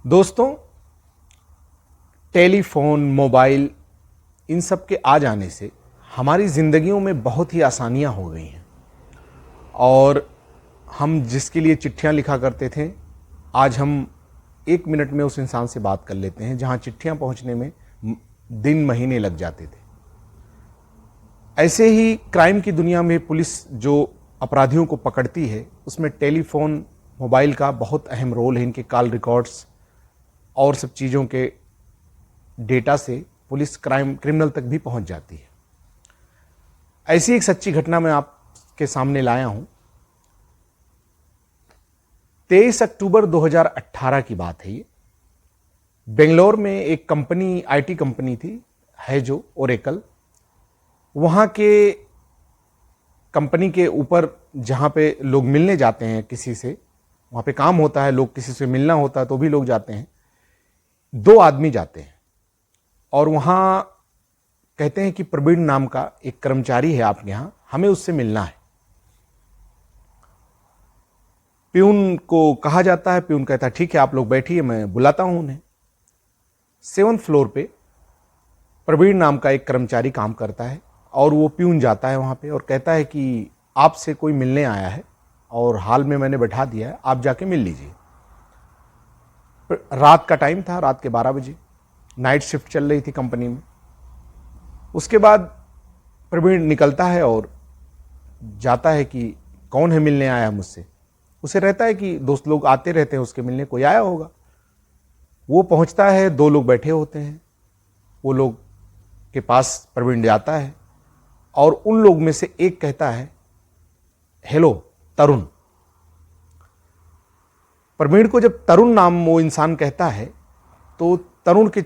दोस्तों, telephone, mobile इन सब के आ जाने से हमारी ज़िंदगियों में बहुत ही आसानियां हो गई हैं। और हम जिसके लिए चिट्ठियां लिखा करते थे, आज हम 1 मिनट में उस इंसान से बात कर लेते हैं, जहां चिट्ठियां पहुंचने में दिन महीने लग जाते थे। ऐसे ही क्राइम की दुनिया में पुलिस जो अपराधियों को पकड़ती है, उसमें टेलीफोन, मोबाइल का बहुत अहम रोल है। इनके कॉल रिकॉर्ड्स और सब चीज़ों के डेटा से पुलिस क्रिमिनल तक भी पहुंच जाती है। ऐसी एक सच्ची घटना मैं आपके सामने लाया हूं। 23 अक्टूबर 2018 की बात है। ये बेंगलोर में एक कंपनी, आईटी कंपनी थी, है जो ओरेकल। वहां के कंपनी के ऊपर जहां पे लोग मिलने जाते हैं किसी से, वहां पे काम होता है, लोग किसी से मिलना होता है तो भी लोग जाते हैं। 2 आदमी जाते हैं और वहां कहते हैं कि प्रवीण नाम का एक कर्मचारी है आपके यहां, हमें उससे मिलना है। प्यून को कहा जाता है, प्यून कहता है ठीक है आप लोग बैठिए, मैं बुलाता हूं उन्हें। 7th फ्लोर पे प्रवीण नाम का एक कर्मचारी काम करता है और वो प्यून जाता है वहां पे और कहता है कि आपसे कोई मिलने आया है और हाल में मैंने बैठा दिया है, आप जाके मिल लीजिए। रात का टाइम था, रात के 12 बजे, नाइट शिफ्ट चल रही थी कंपनी में। उसके बाद प्रवीण निकलता है और जाता है कि कौन है मिलने आया मुझसे। उसे रहता है कि दोस्त लोग आते रहते हैं उसके मिलने, कोई आया होगा। वो पहुंचता है, 2 लोग बैठे होते हैं। वो लोग के पास प्रवीण जाता है और उन लोग में से एक कहता है, हेलो तरुण। प्रवीण को जब तरुण नाम वो इंसान कहता है तो प्रवीण के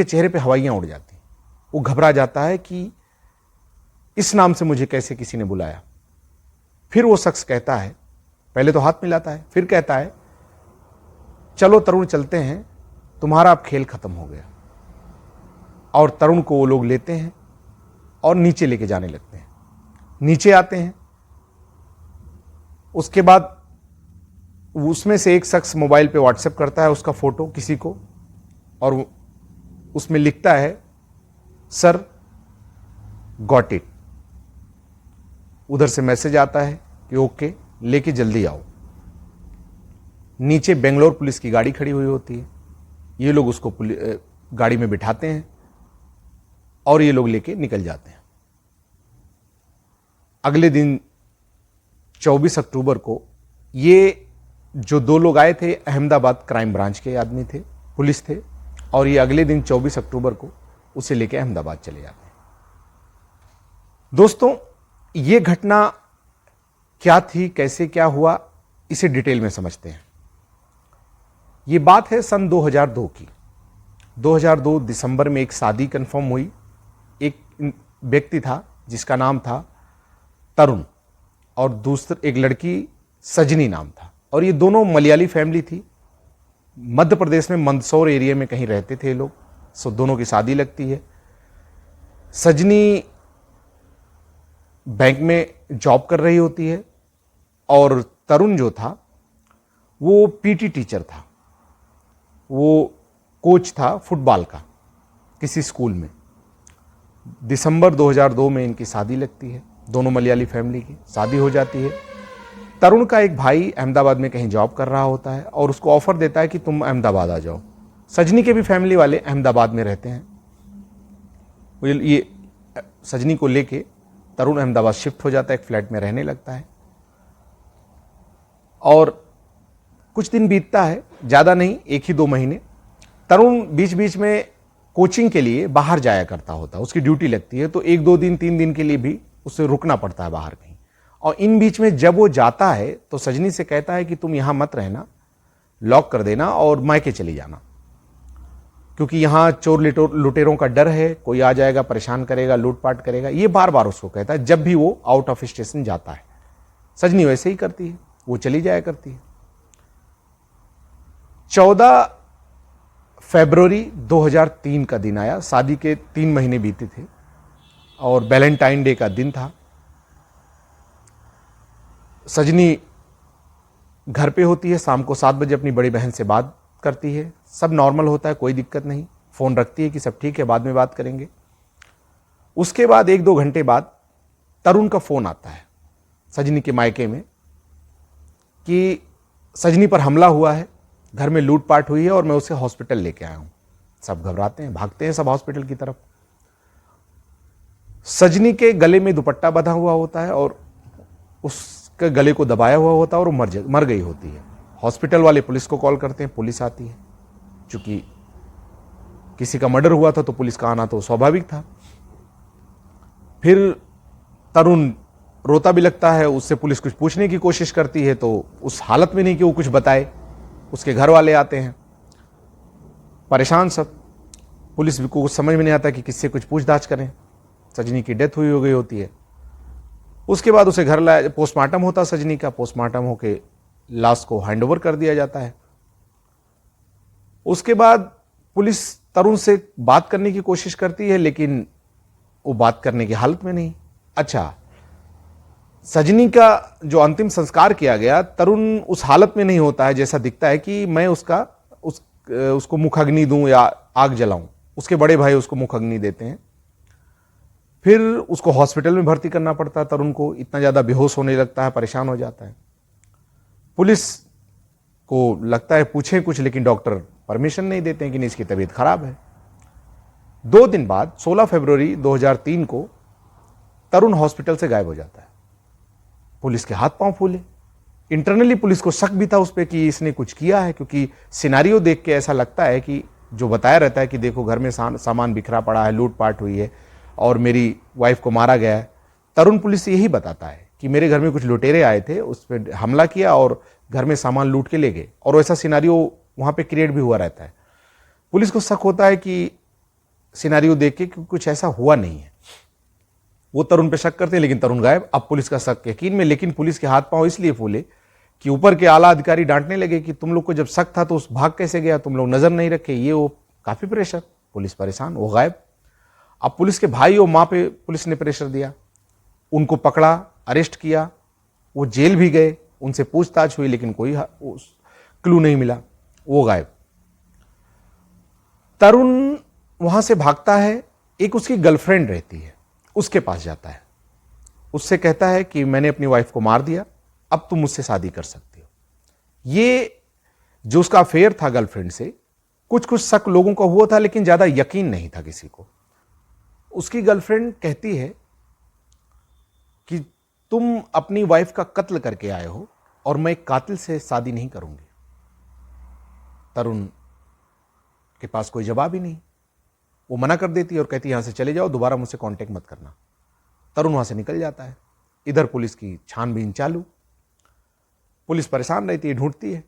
चेहरे पे हवाइयां उड़ जाती। वो घबरा जाता है कि इस नाम से मुझे कैसे किसी ने बुलाया। फिर वो शख्स कहता है, पहले तो हाथ मिलाता है, फिर कहता है चलो तरुण चलते हैं, तुम्हारा अब खेल खत्म हो गया। और तरुण को वो लोग लेते हैं और नीचे लेके जाने लगते हैं। नीचे आते हैं, उसके बाद उसमें से एक शख्स मोबाइल पे व्हाट्सएप करता है उसका फोटो किसी को और उसमें लिखता है सर गॉट इट। उधर से मैसेज आता है कि ओके, लेके जल्दी आओ। नीचे बेंगलोर पुलिस की गाड़ी खड़ी हुई होती है। ये लोग उसको गाड़ी में बिठाते हैं और ये लोग लेके निकल जाते हैं। अगले दिन 24 अक्टूबर को ये जो 2 लोग आए थे, अहमदाबाद क्राइम ब्रांच के आदमी थे, पुलिस थे, और ये अगले दिन 24 अक्टूबर को उसे लेके अहमदाबाद चले जाते हैं। दोस्तों, ये घटना क्या थी, कैसे क्या हुआ, इसे डिटेल में समझते हैं। ये बात है सन 2002 की। 2002 दिसंबर में एक शादी कंफर्म हुई। एक व्यक्ति था जिसका नाम था तरुण और दूसरी एक लड़की सजनी नाम था, और ये दोनों मलयाली फैमिली थी। मध्य प्रदेश में मंदसौर एरिया में कहीं रहते थे लोग। सो दोनों की शादी लगती है। सजनी बैंक में जॉब कर रही होती है और तरुण जो था वो पीटी टीचर था, वो कोच था फुटबॉल का किसी स्कूल में। दिसंबर 2002 में इनकी शादी लगती है। दोनों मलयाली फैमिली की शादी हो जाती है। तरुण का एक भाई अहमदाबाद में कहीं जॉब कर रहा होता है और उसको ऑफर देता है कि तुम अहमदाबाद आ जाओ। सजनी के भी फैमिली वाले अहमदाबाद में रहते हैं। ये सजनी को लेके तरुण अहमदाबाद शिफ्ट हो जाता है, एक फ्लैट में रहने लगता है। और कुछ दिन बीतता है, ज़्यादा नहीं, 1 ही 2 महीने। तरुण बीच बीच में कोचिंग के लिए बाहर जाया करता होता है, उसकी ड्यूटी लगती है, तो 1-2 दिन 3 दिन के लिए भी उसे रुकना पड़ता है बाहर कहीं। और इन बीच में जब वो जाता है तो सजनी से कहता है कि तुम यहां मत रहना, लॉक कर देना और मायके चली जाना, क्योंकि यहां चोर लुटेरों का डर है, कोई आ जाएगा, परेशान करेगा, लूटपाट करेगा। ये बार बार उसको कहता है जब भी वो आउट ऑफ स्टेशन जाता है। सजनी वैसे ही करती है, वो चली जाया करती है। 14 फरवरी 2003 का दिन आया। शादी के 3 महीने बीते थे और वैलेंटाइन डे का दिन था। सजनी घर पे होती है, शाम को 7 बजे अपनी बड़ी बहन से बात करती है, सब नॉर्मल होता है, कोई दिक्कत नहीं, फ़ोन रखती है कि सब ठीक है, बाद में बात करेंगे। उसके बाद 1-2 घंटे बाद तरुण का फ़ोन आता है सजनी के मायके में कि सजनी पर हमला हुआ है, घर में लूटपाट हुई है और मैं उसे हॉस्पिटल लेके आया हूं। सब घबराते हैं, भागते हैं सब हॉस्पिटल की तरफ। सजनी के गले में दुपट्टा बंधा हुआ होता है और उसके गले को दबाया हुआ होता है और वो मर गई होती है। हॉस्पिटल वाले पुलिस को कॉल करते हैं, पुलिस आती है। चूंकि किसी का मर्डर हुआ था तो पुलिस का आना तो स्वाभाविक था। फिर तरुण रोता भी लगता है, उससे पुलिस कुछ पूछने की कोशिश करती है तो उस हालत में नहीं कि वो कुछ बताए। उसके घर वाले आते हैं, परेशान सब। पुलिस को कुछ समझ में नहीं आता कि किससे कुछ पूछताछ करें। सजनी की डेथ हुई हो गई होती है। उसके बाद उसे घर लाया, पोस्टमार्टम होता सजनी का। पोस्टमार्टम होके लाश को हैंडओवर कर दिया जाता है। उसके बाद पुलिस तरुण से बात करने की कोशिश करती है लेकिन वो बात करने की हालत में नहीं। अच्छा, सजनी का जो अंतिम संस्कार किया गया, तरुण उस हालत में नहीं होता है जैसा दिखता है कि मैं उसको मुखाग्नि दूं या आग जलाऊं। उसके बड़े भाई उसको मुखाग्नि देते हैं। फिर उसको हॉस्पिटल में भर्ती करना पड़ता है तरुण को। इतना ज्यादा बेहोश होने लगता है, परेशान हो जाता है। पुलिस को लगता है पूछें कुछ, लेकिन डॉक्टर परमिशन नहीं देते हैं कि नहीं, इसकी तबीयत खराब है। 2 दिन बाद 16 फरवरी 2003 को तरुण हॉस्पिटल से गायब हो जाता है। पुलिस के हाथ पांव फूले। इंटरनली पुलिस को शक भी था उस पर कि इसने कुछ किया है, क्योंकि सिनारियो देख के ऐसा लगता है कि जो बताया रहता है कि देखो घर में सामान बिखरा पड़ा है, लूटपाट हुई है और मेरी वाइफ को मारा गया है। तरुण पुलिस यही बताता है कि मेरे घर में कुछ लुटेरे आए थे, उस पर हमला किया और घर में सामान लूट के ले गए। और वैसा सिनारियो वहां पे क्रिएट भी हुआ रहता है। पुलिस को शक होता है कि सिनारियो देख के कुछ ऐसा हुआ नहीं है। वो तरुण पे शक करते हैं, लेकिन तरुण गायब। अब पुलिस का शक यकीन में, लेकिन पुलिस के हाथ पांव इसलिए फूले कि ऊपर के आला अधिकारी डांटने लगे कि तुम लोग को जब शक था तो उस भाग कैसे गया, तुम लोग नजर नहीं रखे, ये वो काफी प्रेशर। पुलिस परेशान, वो गायब। अब पुलिस के भाई और मां पे पुलिस ने प्रेशर दिया, उनको पकड़ा, अरेस्ट किया, वो जेल भी गए, उनसे पूछताछ हुई लेकिन कोई क्लू नहीं मिला, वो गायब। तरुण वहां से भागता है। एक उसकी गर्लफ्रेंड रहती है, उसके पास जाता है। उससे कहता है कि मैंने अपनी वाइफ को मार दिया, अब तुम मुझसे शादी कर सकती हो। ये जो उसका अफेयर था गर्लफ्रेंड से, कुछ कुछ शक लोगों को हुआ था लेकिन ज्यादा यकीन नहीं था किसी को। उसकी गर्लफ्रेंड कहती है कि तुम अपनी वाइफ का कत्ल करके आए हो और मैं एक कातिल से शादी नहीं करूंगी। तरुण के पास कोई जवाब ही नहीं। वो मना कर देती है और कहती है यहां से चले जाओ, दोबारा मुझसे कांटेक्ट मत करना। तरुण वहां से निकल जाता है। इधर पुलिस की छानबीन चालू। पुलिस परेशान रहती है, ढूंढती है।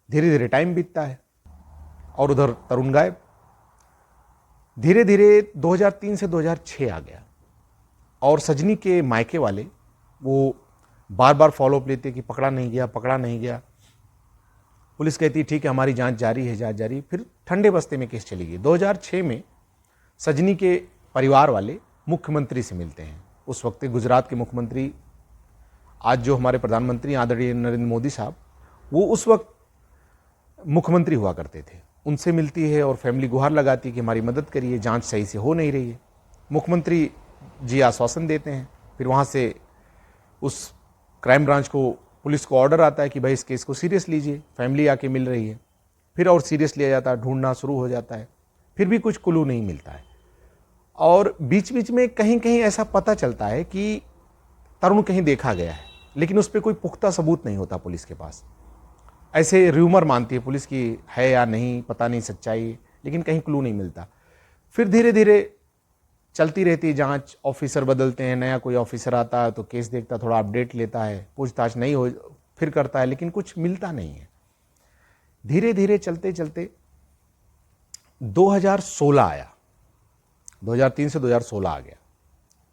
धीरे धीरे टाइम बीतता है और उधर तरुण गायब। धीरे धीरे 2003 से 2006 आ गया और सजनी के मायके वाले वो बार बार फॉलोअप लेते कि पकड़ा नहीं गया, पकड़ा नहीं गया। पुलिस कहती है ठीक है, हमारी जांच जारी है, जांच जारी। फिर ठंडे बस्ते में केस चली गई। 2006 में सजनी के परिवार वाले मुख्यमंत्री से मिलते हैं। उस वक्त गुजरात के मुख्यमंत्री, आज जो हमारे प्रधानमंत्री आदरणीय नरेंद्र मोदी साहब, वो उस वक्त मुख्यमंत्री हुआ करते थे। उनसे मिलती है और फैमिली गुहार लगाती है कि हमारी मदद करिए, जांच सही से हो नहीं रही है। मुख्यमंत्री जी आश्वासन देते हैं। फिर वहाँ से उस क्राइम ब्रांच को, पुलिस को ऑर्डर आता है कि भाई इस केस को सीरियस लीजिए। फैमिली आके मिल रही है। फिर और सीरियस लिया जाता है, ढूंढना शुरू हो जाता है। फिर भी कुछ क्लू नहीं मिलता है। और बीच बीच में कहीं कहीं ऐसा पता चलता है कि तरुण कहीं देखा गया है, लेकिन उस पर कोई पुख्ता सबूत नहीं होता पुलिस के पास। ऐसे र्यूमर मानती है पुलिस की है या नहीं, पता नहीं सच्चाई, लेकिन कहीं क्लू नहीं मिलता। फिर धीरे धीरे चलती रहती है जांच। ऑफिसर बदलते हैं, नया कोई ऑफिसर आता है तो केस देखता, थोड़ा अपडेट लेता है, पूछताछ नहीं हो फिर करता है, लेकिन कुछ मिलता नहीं है। धीरे धीरे चलते चलते 2016 आया। 2003 से 2016 आ गया।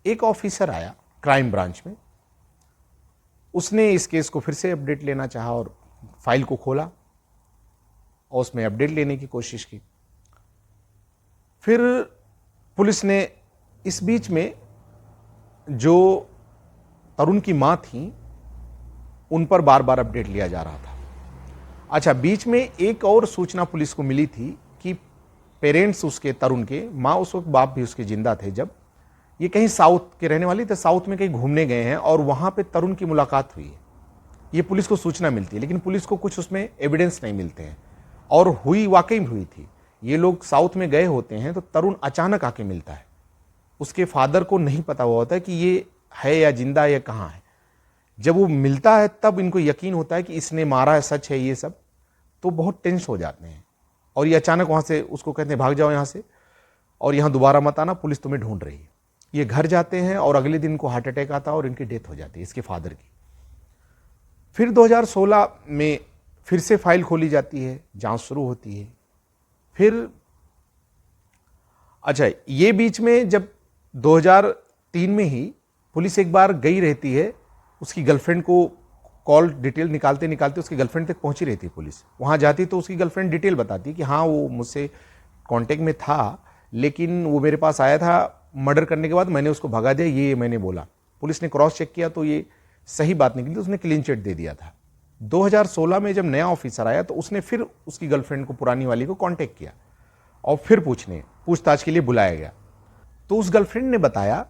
एक ऑफिसर आया क्राइम ब्रांच में। उसने इस केस को फिर से अपडेट लेना चाहा और फाइल को खोला और उसमें अपडेट लेने की कोशिश की। फिर पुलिस ने इस बीच में जो तरुण की मां थी, उन पर बार बार अपडेट लिया जा रहा था। अच्छा, बीच में एक और सूचना पुलिस को मिली थी कि पेरेंट्स उसके तरुण के, माँ उस वक्त, बाप भी उसके जिंदा थे जब, ये कहीं साउथ के रहने वाली थे, साउथ में कहीं घूमने गए हैं और वहाँ पे तरुण की मुलाकात हुई है। ये पुलिस को सूचना मिलती है, लेकिन पुलिस को कुछ उसमें एविडेंस नहीं मिलते हैं। और हुई, वाकई में हुई थी। ये लोग साउथ में गए होते हैं तो तरुण अचानक आके मिलता है। उसके फादर को नहीं पता हुआ होता है कि ये है या जिंदा या कहाँ है। जब वो मिलता है तब इनको यकीन होता है कि इसने मारा है, सच है ये सब। तो बहुत टेंस हो जाते हैं और ये अचानक वहाँ से उसको कहते हैं भाग जाओ यहाँ से और यहाँ दोबारा मत आना, पुलिस तुम्हें ढूंढ रही है। ये घर जाते हैं और अगले दिन इनको हार्ट अटैक आता है और इनकी डेथ हो जाती है, इसके फादर की। फिर 2016 में फिर से फाइल खोली जाती है, जांच शुरू होती है। फिर अच्छा, ये बीच में जब 2003 में ही पुलिस एक बार गई रहती है, उसकी गर्लफ्रेंड को कॉल डिटेल निकालते निकालते उसकी गर्लफ्रेंड तक पहुंची रहती है पुलिस। वहाँ जाती तो उसकी गर्लफ्रेंड डिटेल बताती है कि हाँ वो मुझसे कांटेक्ट में था, लेकिन वो मेरे पास आया था मर्डर करने के बाद, मैंने उसको भगा दिया, ये मैंने बोला। पुलिस ने क्रॉस चेक किया तो ये सही बात निकली, तो उसने क्लीन चिट दे दिया था। 2016 में जब नया ऑफिसर आया तो उसने फिर उसकी गर्लफ्रेंड को, पुरानी वाली को कांटेक्ट किया और फिर पूछताछ के लिए बुलाया गया। तो उस गर्लफ्रेंड ने बताया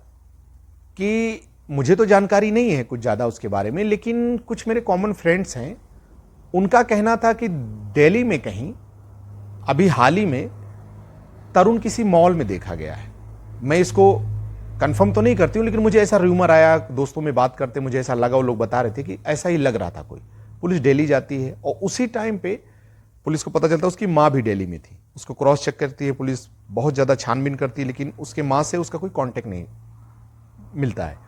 कि मुझे तो जानकारी नहीं है कुछ ज़्यादा उसके बारे में, लेकिन कुछ मेरे कॉमन फ्रेंड्स हैं, उनका कहना था कि दिल्ली में कहीं अभी हाल ही में तरुण किसी मॉल में देखा गया है। मैं इसको कंफर्म तो नहीं करती हूँ, लेकिन मुझे ऐसा र्यूमर आया, दोस्तों में बात करते मुझे ऐसा लगा, वो लोग बता रहे थे कि ऐसा ही लग रहा था कोई। पुलिस दिल्ली जाती है और उसी टाइम पे पुलिस को पता चलता है उसकी माँ भी दिल्ली में थी। उसको क्रॉस चेक करती है पुलिस, बहुत ज़्यादा छानबीन करती है, लेकिन उसके माँ से उसका कोई कांटेक्ट नहीं मिलता है।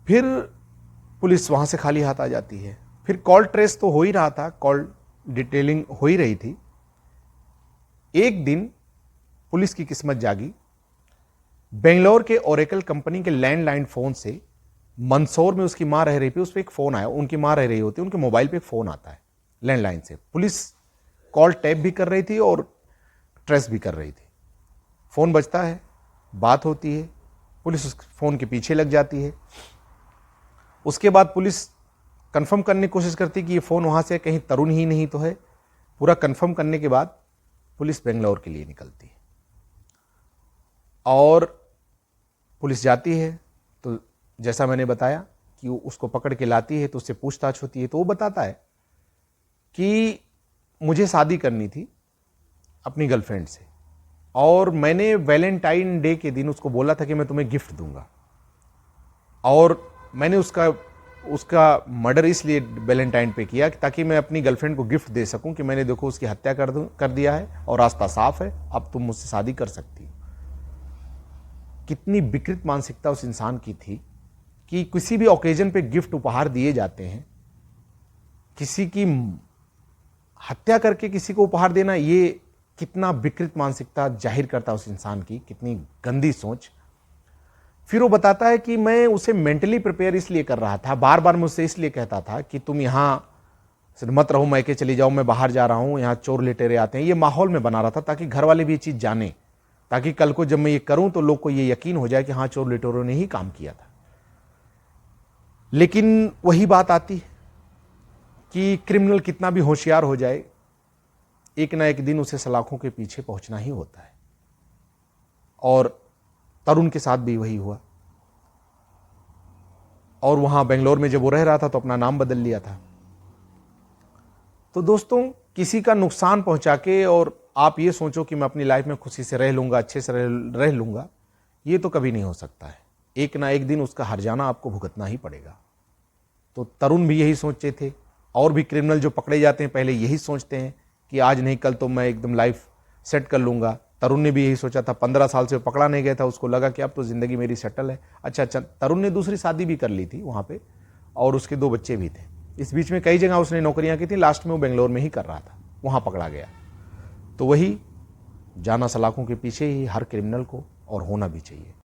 फिर पुलिस वहाँ से खाली हाथ आ जाती है। फिर कॉल ट्रेस तो हो ही रहा था, कॉल डिटेलिंग हो ही रही थी। एक दिन पुलिस की किस्मत जागी, बेंगलोर के ओरेकल कंपनी के लैंडलाइन फोन से मंदसौर में उसकी मां रह रही थी, उस पर एक फोन आया। उनकी मां रह रही होती है, उनके मोबाइल पे एक फोन आता है लैंडलाइन से। पुलिस कॉल टैप भी कर रही थी और ट्रेस भी कर रही थी। फोन बजता है, बात होती है, पुलिस उस फोन के पीछे लग जाती है। उसके बाद पुलिस कंफर्म करने की कोशिश करती कि ये फोन वहां से कहीं तरुण ही नहीं तो है। पूरा कंफर्म करने के बाद पुलिस बेंगलोर के लिए निकलती है और पुलिस जाती है। तो जैसा मैंने बताया कि वो उसको पकड़ के लाती है, तो उससे पूछताछ होती है। तो वो बताता है कि मुझे शादी करनी थी अपनी गर्लफ्रेंड से और मैंने वैलेंटाइन डे के दिन उसको बोला था कि मैं तुम्हें गिफ्ट दूंगा, और मैंने उसका मर्डर इसलिए वैलेंटाइन पे किया ताकि मैं अपनी गर्लफ्रेंड को गिफ्ट दे सकूं कि मैंने देखो उसकी हत्या कर दिया है और रास्ता साफ है, अब तुम मुझसे शादी कर सकती हो। कितनी विकृत मानसिकता उस इंसान की थी कि किसी भी ओकेजन पे गिफ्ट उपहार दिए जाते हैं, किसी की हत्या करके किसी को उपहार देना, ये कितना विकृत मानसिकता जाहिर करता है उस इंसान की, कितनी गंदी सोच। फिर वो बताता है कि मैं उसे मेंटली प्रिपेयर इसलिए कर रहा था, बार बार मुझसे इसलिए कहता था कि तुम यहाँ मत रहो, मैके चली जाओ, मैं बाहर जा रहा हूँ, यहाँ चोर लुटेरे आते हैं। ये माहौल में बना रहा था ताकि घर वाले भी ये चीज़ जाने, ताकि कल को जब मैं ये करूं तो लोग को ये यकीन हो जाए कि हाँ चोर लुटेरों ने ही काम किया था। लेकिन वही बात आती है कि क्रिमिनल कितना भी होशियार हो जाए, एक ना एक दिन उसे सलाखों के पीछे पहुंचना ही होता है। और तरुण के साथ भी वही हुआ। और वहां बेंगलोर में जब वो रह रहा था तो अपना नाम बदल लिया था। तो दोस्तों, किसी का नुकसान पहुंचा के और आप ये सोचो कि मैं अपनी लाइफ में खुशी से रह लूंगा, अच्छे से रह लूंगा, ये तो कभी नहीं हो सकता है। एक ना एक दिन उसका हर्जाना आपको भुगतना ही पड़ेगा। तो तरुण भी यही सोचे थे, और भी क्रिमिनल जो पकड़े जाते हैं पहले यही सोचते हैं कि आज नहीं कल तो मैं एकदम लाइफ सेट कर लूंगा। तरुण ने भी यही सोचा था, 15 साल से पकड़ा नहीं गया था, उसको लगा कि अब तो जिंदगी मेरी सेटल है। अच्छा, तरुण ने दूसरी शादी भी कर ली थी वहाँ पे, और उसके 2 बच्चे भी थे। इस बीच में कई जगह उसने नौकरियां की थी, लास्ट में वो बेंगलोर में ही कर रहा था, वहाँ पकड़ा गया। तो वही जाना सलाखों के पीछे ही हर क्रिमिनल को और होना भी चाहिए।